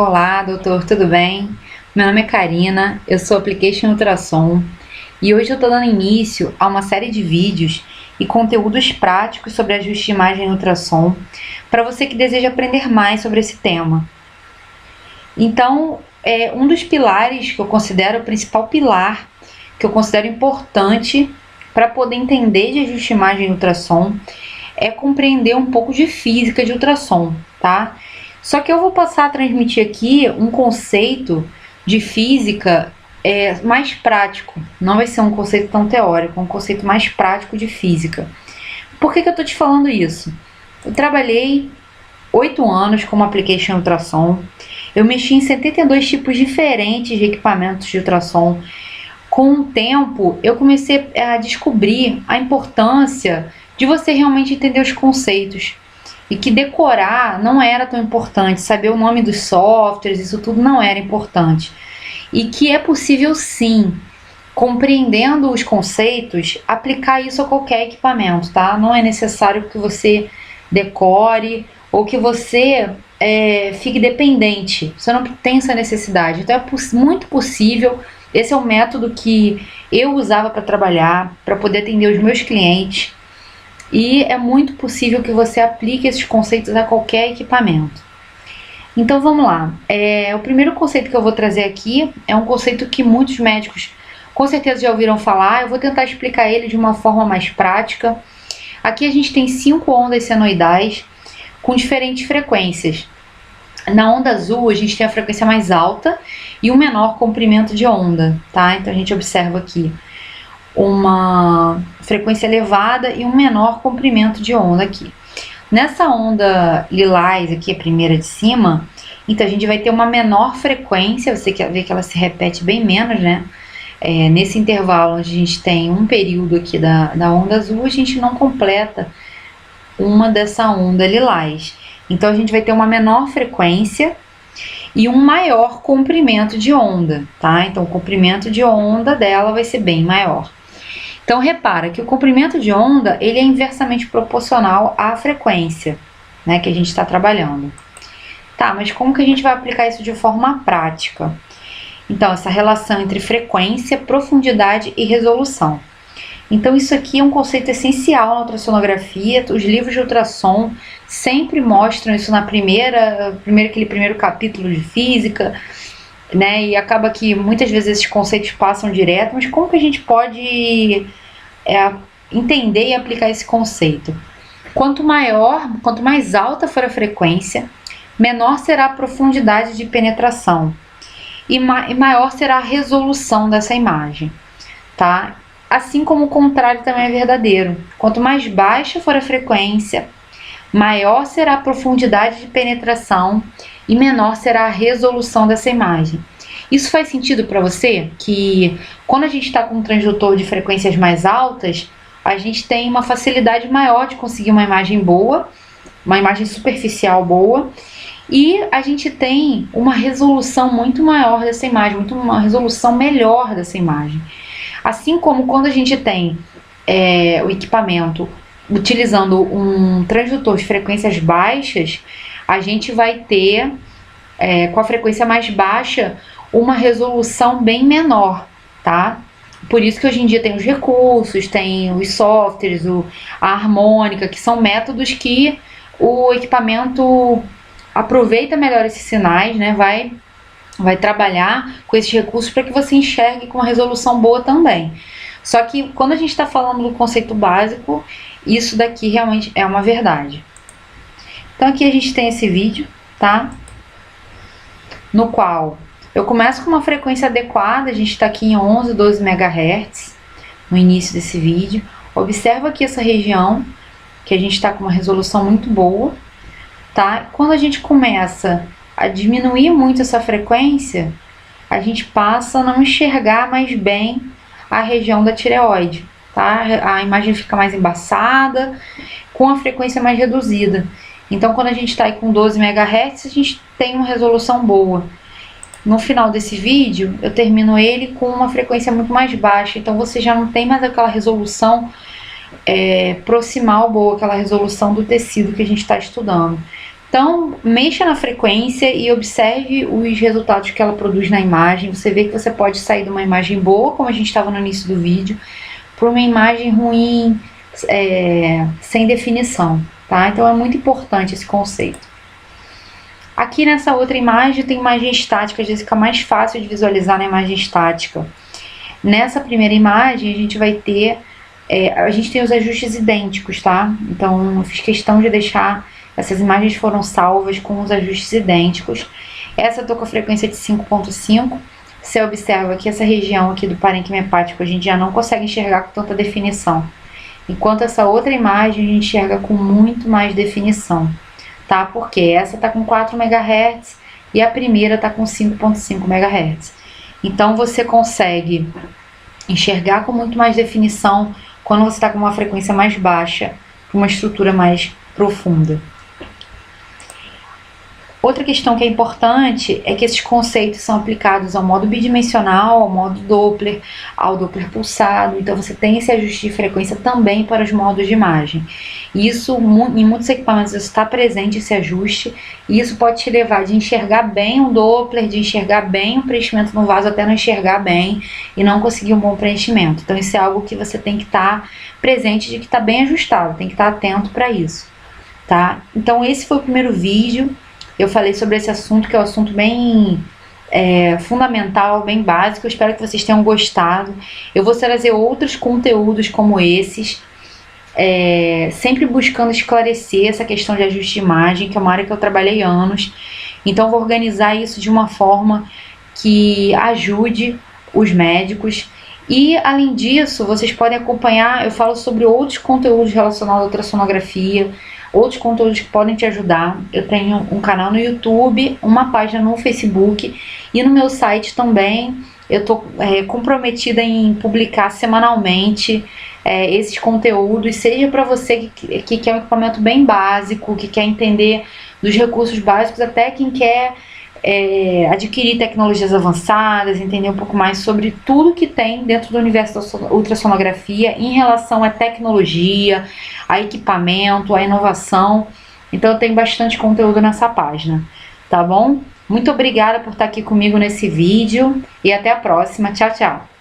Olá, doutor, tudo bem? Meu nome é Karina, eu sou Application Ultrassom e hoje eu estou dando início a uma série de vídeos e conteúdos práticos sobre ajuste de imagem em ultrassom para você que deseja aprender mais sobre esse tema. Então, um dos pilares que eu considero o principal pilar, que eu considero importante para poder entender de ajuste de imagem em ultrassom, é compreender um pouco de física de ultrassom, tá? Só que eu vou passar a transmitir aqui um conceito de física mais prático. Não vai ser um conceito tão teórico, é um conceito mais prático de física. Por que eu tô te falando isso? Eu trabalhei 8 anos como application ultrassom. Eu mexi em 72 tipos diferentes de equipamentos de ultrassom. Com o tempo, eu comecei a descobrir a importância de você realmente entender os conceitos. E que decorar não era tão importante, saber o nome dos softwares, isso tudo não era importante. E que é possível sim, compreendendo os conceitos, aplicar isso a qualquer equipamento, tá? Não é necessário que você decore ou que você fique dependente, você não tem essa necessidade. Então é muito possível, esse é o método que eu usava para trabalhar, para poder atender os meus clientes. E é muito possível que você aplique esses conceitos a qualquer equipamento. Então vamos lá. O primeiro conceito que eu vou trazer aqui é um conceito que muitos médicos com certeza já ouviram falar. Eu vou tentar explicar ele de uma forma mais prática. Aqui a gente tem 5 ondas senoidais com diferentes frequências. Na onda azul a gente tem a frequência mais alta e um menor comprimento de onda, tá? Então a gente observa aqui uma frequência elevada e um menor comprimento de onda aqui. Nessa onda lilás aqui, a primeira de cima, então a gente vai ter uma menor frequência, você quer ver que ela se repete bem menos, né? Nesse intervalo onde a gente tem um período aqui da onda azul, a gente não completa uma dessa onda lilás. Então a gente vai ter uma menor frequência e um maior comprimento de onda, tá? Então o comprimento de onda dela vai ser bem maior. Então repara que o comprimento de onda ele é inversamente proporcional à frequência, né, que a gente está trabalhando. Tá, mas como que a gente vai aplicar isso de forma prática? Então essa relação entre frequência, profundidade e resolução. Então isso aqui é um conceito essencial na ultrassonografia. Os livros de ultrassom sempre mostram isso na aquele primeiro capítulo de física, né? E acaba que muitas vezes esses conceitos passam direto, mas como que a gente pode entender e aplicar esse conceito? Quanto mais alta for a frequência, menor será a profundidade de penetração e maior será a resolução dessa imagem, tá? Assim como o contrário também é verdadeiro. Quanto mais baixa for a frequência, maior será a profundidade de penetração e menor será a resolução dessa imagem. Isso faz sentido para você? Que quando a gente está com um transdutor de frequências mais altas, a gente tem uma facilidade maior de conseguir uma imagem boa, uma imagem superficial boa, e a gente tem uma resolução muito maior dessa imagem, uma resolução melhor dessa imagem. Assim como quando a gente tem o equipamento utilizando um transdutor de frequências baixas, a gente vai ter, com a frequência mais baixa, uma resolução bem menor, tá? Por isso que hoje em dia tem os recursos, tem os softwares, a harmônica, que são métodos que o equipamento aproveita melhor esses sinais, né? Vai trabalhar com esses recursos para que você enxergue com uma resolução boa também. Só que quando a gente está falando do conceito básico, isso daqui realmente é uma verdade. Então aqui a gente tem esse vídeo, tá? No qual eu começo com uma frequência adequada, a gente está aqui em 11, 12 MHz no início desse vídeo. Observa aqui essa região, que a gente está com uma resolução muito boa, tá? Quando a gente começa a diminuir muito essa frequência, a gente passa a não enxergar mais bem a região da tireoide, tá? A imagem fica mais embaçada, com a frequência mais reduzida. Então, quando a gente está aí com 12 MHz, a gente tem uma resolução boa. No final desse vídeo, eu termino ele com uma frequência muito mais baixa, então você já não tem mais aquela resolução proximal boa, aquela resolução do tecido que a gente está estudando. Então, mexa na frequência e observe os resultados que ela produz na imagem. Você vê que você pode sair de uma imagem boa, como a gente estava no início do vídeo, para uma imagem ruim, sem definição, tá? Então é muito importante esse conceito. Aqui nessa outra imagem tem imagem estática, às vezes fica mais fácil de visualizar na imagem estática. Nessa primeira imagem a gente vai ter, a gente tem os ajustes idênticos, tá? Então eu fiz questão de deixar, essas imagens foram salvas com os ajustes idênticos. Essa eu tô com a frequência de 5.5. Você observa que essa região aqui do parênquima hepático a gente já não consegue enxergar com tanta definição. Enquanto essa outra imagem a gente enxerga com muito mais definição, tá? Porque essa tá com 4 MHz e a primeira tá com 5.5 MHz. Então você consegue enxergar com muito mais definição quando você está com uma frequência mais baixa, uma estrutura mais profunda. Outra questão que é importante é que esses conceitos são aplicados ao modo bidimensional, ao modo Doppler, ao Doppler pulsado. Então você tem esse ajuste de frequência também para os modos de imagem. Isso, em muitos equipamentos está presente esse ajuste, e isso pode te levar de enxergar bem um Doppler, de enxergar bem o preenchimento no vaso, até não enxergar bem e não conseguir um bom preenchimento. Então isso é algo que você tem que estar presente, de que está bem ajustado, tem que estar atento para isso, tá? Então esse foi o primeiro vídeo. Eu falei sobre esse assunto, que é um assunto bem fundamental, bem básico. Eu espero que vocês tenham gostado. Eu vou trazer outros conteúdos como esses, sempre buscando esclarecer essa questão de ajuste de imagem, que é uma área que eu trabalhei anos. Então vou organizar isso de uma forma que ajude os médicos. E além disso, vocês podem acompanhar, eu falo sobre outros conteúdos relacionados à ultrassonografia, outros conteúdos que podem te ajudar. Eu tenho um canal no YouTube, uma página no Facebook e no meu site também. Eu estou comprometida em publicar semanalmente esses conteúdos, seja para você que quer um equipamento bem básico, que quer entender dos recursos básicos, até quem quer adquirir tecnologias avançadas, entender um pouco mais sobre tudo que tem dentro do universo da ultrassonografia em relação à tecnologia, a equipamento, a inovação. Então eu tenho bastante conteúdo nessa página, tá bom? Muito obrigada por estar aqui comigo nesse vídeo e até a próxima. Tchau, tchau!